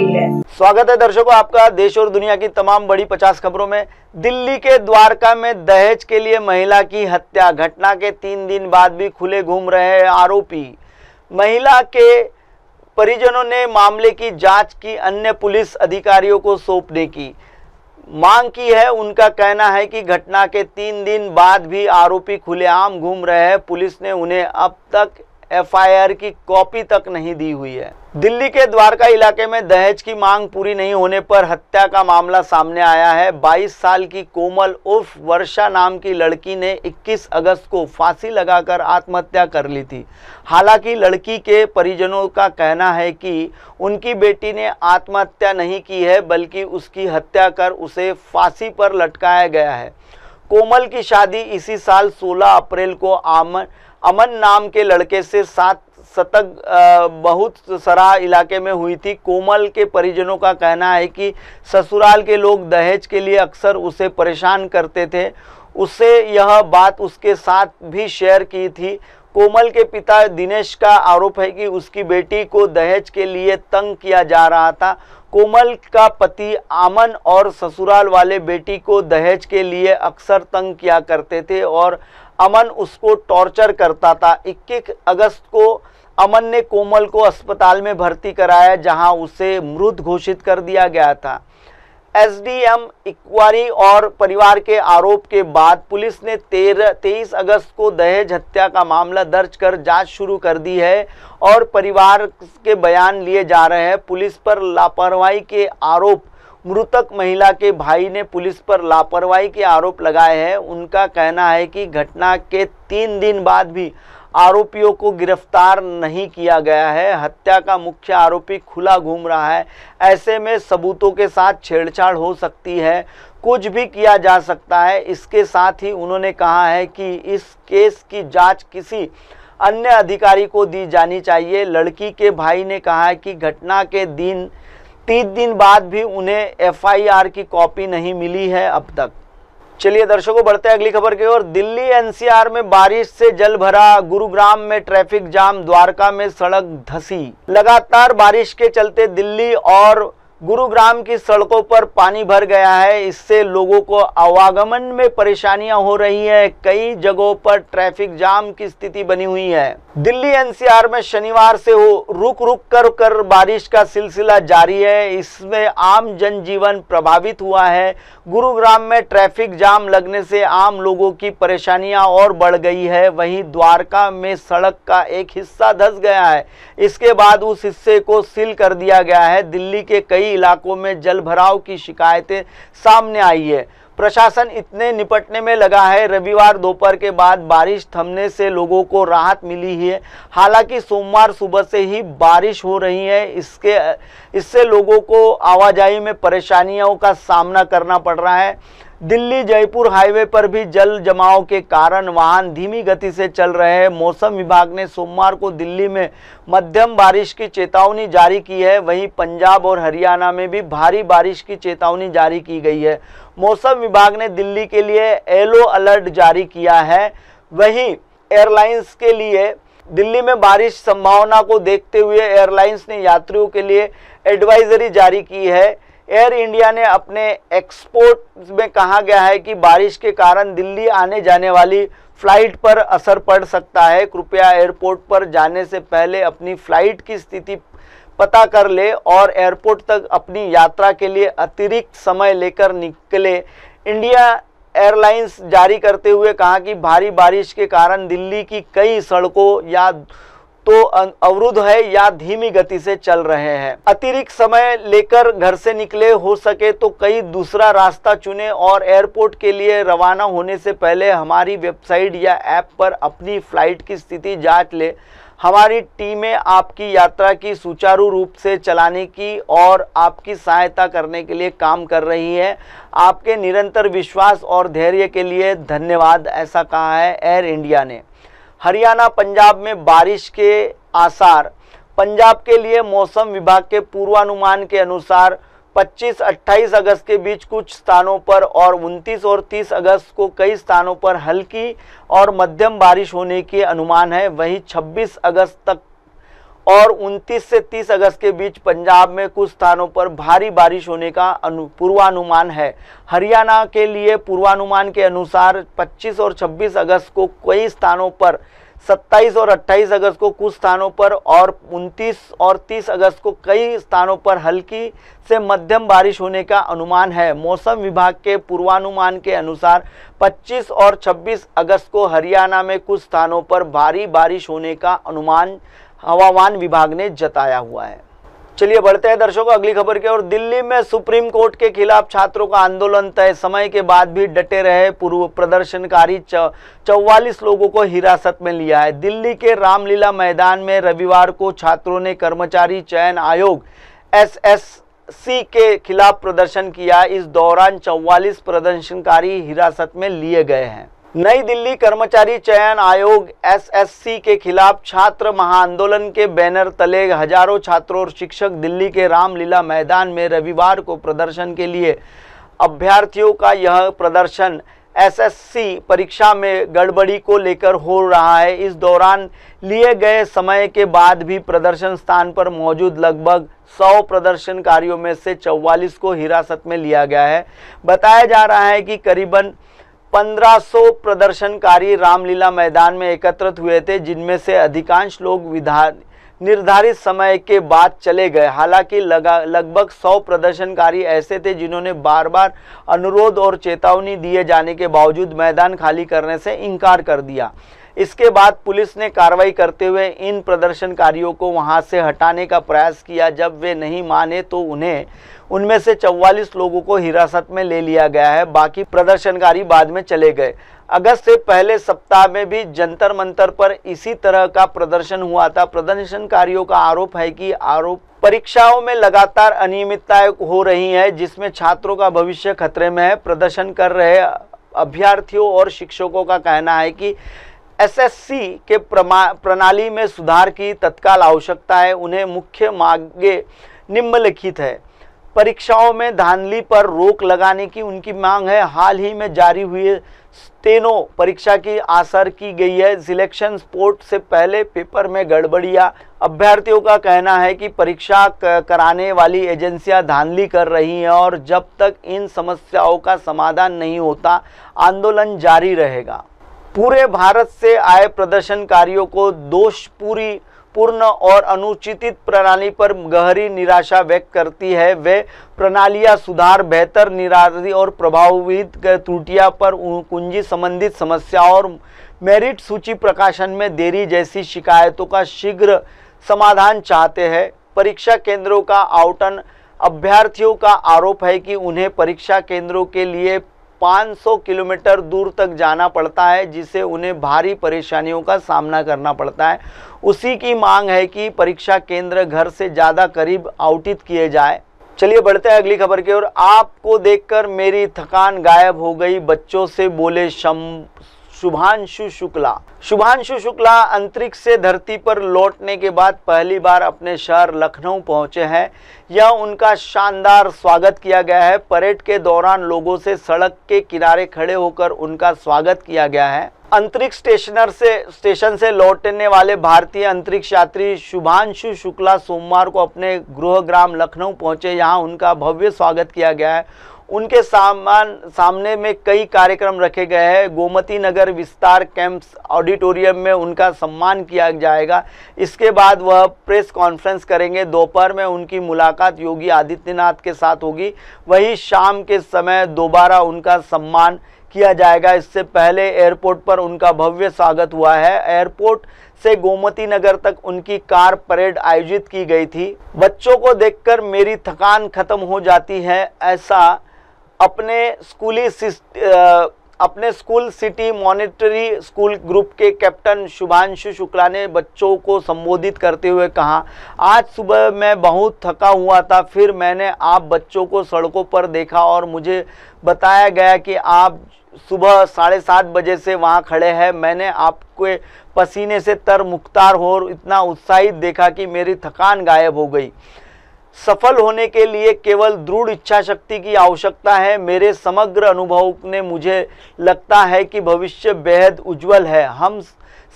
गई है। स्वागत है दर्शकों आपका देश और दुनिया की तमाम बड़ी 50 खबरों में। दिल्ली के द्वारका में दहेज के लिए महिला की हत्या, घटना के 3 दिन बाद भी खुले घूम रहे आरोपी। महिला के परिजनों ने मामले की जांच की अन्य पुलिस अधिकारियों को सौंपने की मांग की है। उनका कहना है कि घटना के 3 दिन बाद भी आरोपी खुलेआम घूम रहे हैं। पुलिस ने उन्हें अब तक एफआईआर की कॉपी तक नहीं दी हुई है। दिल्ली के द्वारका इलाके में दहेज की मांग पूरी नहीं होने पर हत्या का मामला सामने आया है। 22 साल की कोमल उर्फ वर्षा नाम की लड़की ने 21 अगस्त को फांसी लगाकर आत्महत्या कर ली थी। हालांकि लड़की के परिजनों का कहना है कि उनकी बेटी ने आत्महत्या नहीं की है, बल्कि उसकी हत्या कर उसे फांसी पर लटकाया गया है। कोमल की शादी इसी साल 16 अप्रैल को अमन नाम के लड़के से 7 शतक बहुत सरा इलाके में हुई थी। कोमल के परिजनों का कहना है कि ससुराल के लोग दहेज के लिए अक्सर उसे परेशान करते थे। उससे यह बात उसके साथ भी शेयर की थी। कोमल के पिता दिनेश का आरोप है कि उसकी बेटी को दहेज के लिए तंग किया जा रहा था। कोमल का पति अमन और ससुराल वाले बेटी को दहेज के लिए अक्सर तंग किया करते थे और अमन उसको टॉर्चर करता था। 21 अगस्त को अमन ने कोमल को अस्पताल में भर्ती कराया, जहां उसे मृत घोषित कर दिया गया था। एसडीएम इंक्वायरी और परिवार के आरोप के बाद पुलिस ने 23 अगस्त को दहेज हत्या का मामला दर्ज कर जांच शुरू कर दी है और परिवार के बयान लिए जा रहे हैं। पुलिस पर लापरवाही के आरोप मृतक महिला के भाई ने पुलिस पर लापरवाही के आरोप लगाए हैं। उनका कहना है कि घटना के 3 दिन बाद भी आरोपियों को गिरफ्तार नहीं किया गया है। हत्या का मुख्य आरोपी खुला घूम रहा है। ऐसे में सबूतों के साथ छेड़छाड़ हो सकती है, कुछ भी किया जा सकता है। इसके साथ ही उन्होंने कहा है कि इस केस की जांच किसी अन्य अधिकारी को दी जानी चाहिए। लड़की के भाई ने कहा है कि घटना के 3 दिन बाद भी उन्हें एफआईआर की कॉपी नहीं मिली है अब तक। चलिए दर्शकों, बढ़ते हैं अगली खबर की ओर। दिल्ली एनसीआर में बारिश से जल भरा, गुरुग्राम में ट्रैफिक जाम, द्वारका में सड़क धंसी। लगातार बारिश के चलते दिल्ली और गुरुग्राम की सड़कों पर पानी भर गया है। इससे लोगों को आवागमन में परेशानियां हो रही है। कई जगहों पर ट्रैफिक जाम की स्थिति बनी हुई है। दिल्ली एनसीआर में शनिवार से रुक कर बारिश का सिलसिला जारी है। इसमें आम जनजीवन प्रभावित हुआ है। गुरुग्राम में ट्रैफिक जाम लगने से आम लोगों की परेशानियां और बढ़ गई है। वहीं द्वारका में सड़क का एक हिस्सा धंस गया है। इसके बाद उस हिस्से को सील कर दिया गया है। दिल्ली के कई इलाकों में जल भराव की शिकायतें सामने आई है। प्रशासन इतने निपटने में लगा है। रविवार दोपहर के बाद बारिश थमने से लोगों को राहत मिली है। हालांकि सोमवार सुबह से ही बारिश हो रही है। इससे लोगों को आवाजाही में परेशानियों का सामना करना पड़ रहा है। दिल्ली जयपुर हाईवे पर भी जल जमाव के कारण वाहन धीमी गति से चल रहे हैं। मौसम विभाग ने सोमवार को दिल्ली में मध्यम बारिश की चेतावनी जारी की है। वहीं पंजाब और हरियाणा में भी भारी बारिश की चेतावनी जारी की गई है। मौसम विभाग ने दिल्ली के लिए येलो अलर्ट जारी किया है। वहीं एयरलाइंस के लिए दिल्ली में बारिश संभावना को देखते हुए एयरलाइंस ने यात्रियों के लिए एडवाइजरी जारी की है। एयर इंडिया ने अपने एक्सपोर्ट में कहा गया है कि बारिश के कारण दिल्ली आने जाने वाली फ्लाइट पर असर पड़ सकता है। कृपया एयरपोर्ट पर जाने से पहले अपनी फ्लाइट की स्थिति पता कर ले और एयरपोर्ट तक अपनी यात्रा के लिए अतिरिक्त समय लेकर निकले। इंडिया एयरलाइंस जारी करते हुए कहा कि भारी बारिश के कारण दिल्ली की कई सड़कों या तो अवरुद्ध है या धीमी गति से चल रहे हैं। अतिरिक्त समय लेकर घर से निकले, हो सके तो कई दूसरा रास्ता चुने और एयरपोर्ट के लिए रवाना होने से पहले हमारी वेबसाइट या ऐप पर अपनी फ्लाइट की स्थिति जांच ले। हमारी टीमें आपकी यात्रा की सुचारू रूप से चलाने की और आपकी सहायता करने के लिए काम कर रही है। आपके निरंतर विश्वास और धैर्य के लिए धन्यवाद, ऐसा कहा है एयर इंडिया ने। हरियाणा पंजाब में बारिश के आसार। पंजाब के लिए मौसम विभाग के पूर्वानुमान के अनुसार 25-28 अगस्त के बीच कुछ स्थानों पर और 29 और 30 अगस्त को कई स्थानों पर हल्की और मध्यम बारिश होने के अनुमान है। वहीं 26 अगस्त तक और 29 से 30 अगस्त के बीच पंजाब में कुछ स्थानों पर भारी बारिश होने का पूर्वानुमान है। हरियाणा के लिए पूर्वानुमान के अनुसार 25 और 26 अगस्त को कई स्थानों पर, 27 और 28 अगस्त को कुछ स्थानों पर और 29 और 30 अगस्त को कई स्थानों पर हल्की से मध्यम बारिश होने का अनुमान है। मौसम विभाग के पूर्वानुमान के अनुसार 25 और 26 अगस्त को हरियाणा में कुछ स्थानों पर भारी बारिश होने का अनुमान हवामान विभाग ने जताया हुआ है। चलिए बढ़ते हैं दर्शकों अगली खबर की ओर। दिल्ली में सुप्रीम कोर्ट के खिलाफ छात्रों का आंदोलन तय समय के बाद भी डटे रहे पूर्व प्रदर्शनकारी 44 लोगों को हिरासत में लिया है। दिल्ली के रामलीला मैदान में रविवार को छात्रों ने कर्मचारी चयन आयोग एसएससी के खिलाफ प्रदर्शन किया। इस दौरान 44 प्रदर्शनकारी हिरासत में लिए गए हैं। नई दिल्ली कर्मचारी चयन आयोग एसएससी के खिलाफ छात्र महाआंदोलन के बैनर तले हजारों छात्रों और शिक्षक दिल्ली के रामलीला मैदान में रविवार को प्रदर्शन के लिए। अभ्यर्थियों का यह प्रदर्शन एसएससी परीक्षा में गड़बड़ी को लेकर हो रहा है। इस दौरान लिए गए समय के बाद भी प्रदर्शन स्थान पर मौजूद लगभग 100 प्रदर्शनकारियों में से 44 को हिरासत में लिया गया है। बताया जा रहा है कि करीबन 1500 प्रदर्शनकारी रामलीला मैदान में एकत्रित हुए थे, जिनमें से अधिकांश लोग निर्धारित समय के बाद चले गए। हालांकि लगभग 100 प्रदर्शनकारी ऐसे थे जिन्होंने बार बार अनुरोध और चेतावनी दिए जाने के बावजूद मैदान खाली करने से इनकार कर दिया। इसके बाद पुलिस ने कार्रवाई करते हुए इन प्रदर्शनकारियों को वहां से हटाने का प्रयास किया। जब वे नहीं माने तो उनमें से 44 लोगों को हिरासत में ले लिया गया है। बाकी प्रदर्शनकारी बाद में चले गए। अगस्त से पहले सप्ताह में भी जंतर मंतर पर इसी तरह का प्रदर्शन हुआ था। प्रदर्शनकारियों का आरोप है कि परीक्षाओं में लगातार अनियमितताएं हो रही है, जिसमें छात्रों का भविष्य खतरे में है। प्रदर्शन कर रहे अभ्यर्थियों और शिक्षकों का कहना है कि एसएससी के प्रणाली में सुधार की तत्काल आवश्यकता है। उन्हें मुख्य मांगे निम्नलिखित है। परीक्षाओं में धांधली पर रोक लगाने की उनकी मांग है। हाल ही में जारी हुई स्टेनो परीक्षा की आसर की गई है। सिलेक्शन स्पोर्ट से पहले पेपर में गड़बड़ियां। अभ्यर्थियों का कहना है कि परीक्षा कराने वाली एजेंसियां धांधली कर रही हैं और जब तक इन समस्याओं का समाधान नहीं होता आंदोलन जारी रहेगा। पूरे भारत से आए प्रदर्शनकारियों को दोषपूर्ण और अनुचित प्रणाली पर गहरी निराशा व्यक्त करती है। वे प्रणालियां सुधार, बेहतर निरादरी और प्रभावित त्रुटियां पर कुंजी संबंधित समस्याओं और मेरिट सूची प्रकाशन में देरी जैसी शिकायतों का शीघ्र समाधान चाहते हैं। परीक्षा केंद्रों का आवंटन। अभ्यर्थियों का आरोप है कि उन्हें परीक्षा केंद्रों के लिए 500 किलोमीटर दूर तक जाना पड़ता है, जिससे उन्हें भारी परेशानियों का सामना करना पड़ता है। उसी की मांग है कि परीक्षा केंद्र घर से ज़्यादा करीब आवंटित किए जाए। चलिए बढ़ते हैं अगली खबर की ओर। आपको देखकर मेरी थकान गायब हो गई, बच्चों से बोले शुभांशु शुक्ला। शुभांशु शुक्ला अंतरिक्ष से धरती पर लौटने के बाद पहली बार अपने शहर लखनऊ पहुंचे हैं। यह उनका शानदार स्वागत किया गया है। परेड के दौरान लोगों से सड़क के किनारे खड़े होकर उनका स्वागत किया गया है। अंतरिक्ष स्टेशन से लौटने वाले भारतीय अंतरिक्ष यात्री शुभांशु शुक्ला सोमवार को अपने गृहग्राम लखनऊ पहुंचे। यहाँ उनका भव्य स्वागत किया गया है। उनके सामने में कई कार्यक्रम रखे गए हैं। गोमती नगर विस्तार कैंप्स ऑडिटोरियम में उनका सम्मान किया जाएगा। इसके बाद वह प्रेस कॉन्फ्रेंस करेंगे। दोपहर में उनकी मुलाकात योगी आदित्यनाथ के साथ होगी। वहीं शाम के समय दोबारा उनका सम्मान किया जाएगा। इससे पहले एयरपोर्ट पर उनका भव्य स्वागत हुआ है। एयरपोर्ट से गोमती नगर तक उनकी कार परेड आयोजित की गई थी। बच्चों को देखकर मेरी थकान खत्म हो जाती है, ऐसा अपने school city monetary school group के कैप्टन शुभांशु शुक्ला ने बच्चों को संबोधित करते हुए कहा। आज सुबह मैं बहुत थका हुआ था, फिर मैंने आप बच्चों को सड़कों पर देखा और मुझे बताया गया कि आप सुबह 7:30 बजे से वहां खड़े हैं। मैंने आपके पसीने से तरमुख्तार हो और इतना उत्साहित देखा कि मेरी थकान गायब हो गई। सफल होने के लिए केवल दृढ़ इच्छा शक्ति की आवश्यकता है। मेरे समग्र अनुभव ने मुझे लगता है कि भविष्य बेहद उज्जवल है। हम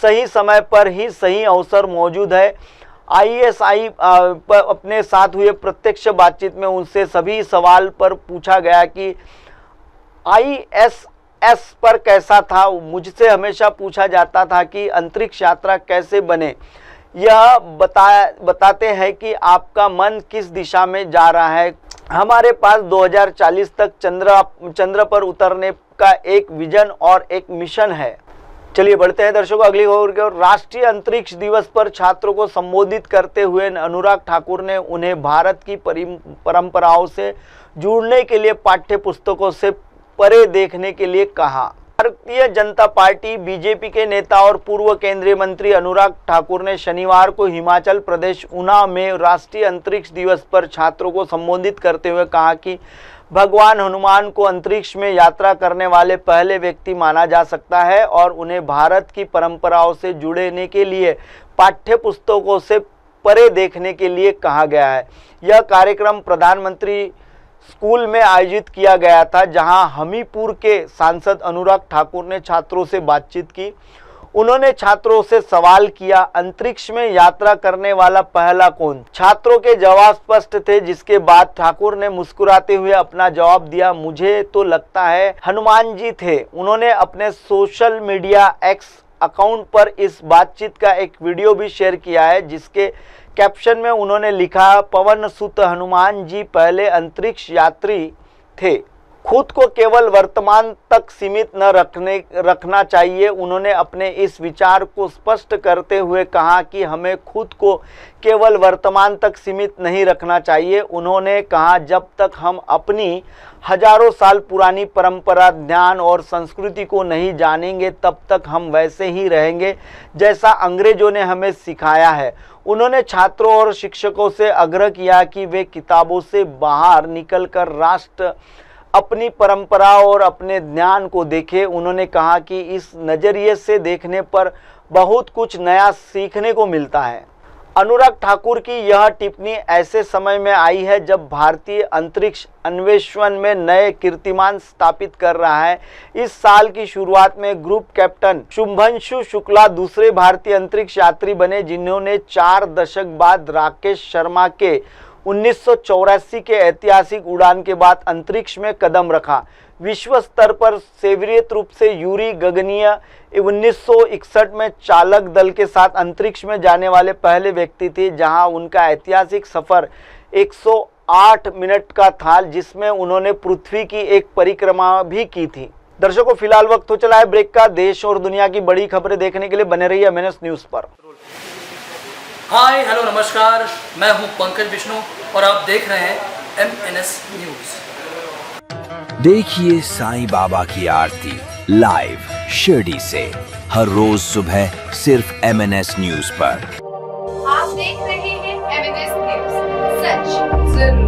सही समय पर ही सही अवसर मौजूद है। ISI पर अपने साथ हुए प्रत्यक्ष बातचीत में उनसे सभी सवाल पर पूछा गया कि ISS पर कैसा था। मुझसे हमेशा पूछा जाता था कि अंतरिक्ष यात्रा कैसे बने। यह बताते हैं कि आपका मन किस दिशा में जा रहा है। हमारे पास 2040 तक चंद्र पर उतरने का एक विजन और एक मिशन है। चलिए बढ़ते हैं दर्शकों अगली खबर की ओर। राष्ट्रीय अंतरिक्ष दिवस पर छात्रों को संबोधित करते हुए अनुराग ठाकुर ने उन्हें भारत की परंपराओं से जुड़ने के लिए पाठ्य पुस्तकों से परे देखने के लिए कहा। भारतीय जनता पार्टी बीजेपी के नेता और पूर्व केंद्रीय मंत्री अनुराग ठाकुर ने शनिवार को हिमाचल प्रदेश ऊना में राष्ट्रीय अंतरिक्ष दिवस पर छात्रों को संबोधित करते हुए कहा कि भगवान हनुमान को अंतरिक्ष में यात्रा करने वाले पहले व्यक्ति माना जा सकता है और उन्हें भारत की परंपराओं से जुड़ने के लिए पाठ्य पुस्तकों से परे देखने के लिए कहा गया है। यह कार्यक्रम प्रधानमंत्री स्कूल में आयोजित किया गया था, जहां हमीरपुर के सांसद अनुराग ठाकुर ने छात्रों से बातचीत की। उन्होंने छात्रों से सवाल किया, अंतरिक्ष में यात्रा करने वाला पहला कौन? छात्रों के जवाब स्पष्ट थे, जिसके बाद ठाकुर ने मुस्कुराते हुए अपना जवाब दिया, मुझे तो लगता है हनुमान जी थे। उन्होंने अपने सोशल मीडिया X अकाउंट पर इस बातचीत का एक वीडियो भी शेयर किया है, जिसके कैप्शन में उन्होंने लिखा, पवन सुत हनुमान जी पहले अंतरिक्ष यात्री थे। खुद को केवल वर्तमान तक सीमित न रखना चाहिए। उन्होंने अपने इस विचार को स्पष्ट करते हुए कहा कि हमें खुद को केवल वर्तमान तक सीमित नहीं रखना चाहिए। उन्होंने कहा, जब तक हम अपनी हजारों साल पुरानी परंपरा, ज्ञान और संस्कृति को नहीं जानेंगे, तब तक हम वैसे ही रहेंगे जैसा अंग्रेजों ने हमें सिखाया है। उन्होंने छात्रों और शिक्षकों से आग्रह किया कि वे किताबों से बाहर निकलकर राष्ट्र अपनी परंपरा और अपने ज्ञान को देखें। उन्होंने कहा कि इस नज़रिए से देखने पर बहुत कुछ नया सीखने को मिलता है। अनुराग ठाकुर की यह टिप्पणी ऐसे समय में आई है जब भारतीय अंतरिक्ष अन्वेषण में नए कीर्तिमान स्थापित कर रहा है। इस साल की शुरुआत में ग्रुप कैप्टन शुभंशु शुक्ला दूसरे भारतीय अंतरिक्ष यात्री बने, जिन्होंने 4 दशक बाद राकेश शर्मा के 1984 के ऐतिहासिक उड़ान के बाद अंतरिक्ष में कदम रखा। विश्व स्तर पर सेवियत रूप से यूरी गगनीय 1961 में चालक दल के साथ अंतरिक्ष में जाने वाले पहले व्यक्ति थे, जहां उनका ऐतिहासिक सफर 108 मिनट का था, जिसमें उन्होंने पृथ्वी की एक परिक्रमा भी की थी। दर्शकों फिलहाल वक्त हो चला है ब्रेक का। देश और दुनिया की बड़ी खबरें देखने के लिए बने रहिए MNS न्यूज पर। हाय हेलो नमस्कार, मैं हूं पंकज विष्णु और आप देख रहे हैं MNS न्यूज। देखिए साईं बाबा की आरती लाइव शिरडी से हर रोज सुबह सिर्फ MNS न्यूज पर। आप देख रहे हैं MNS न्यूज, सच जरूर।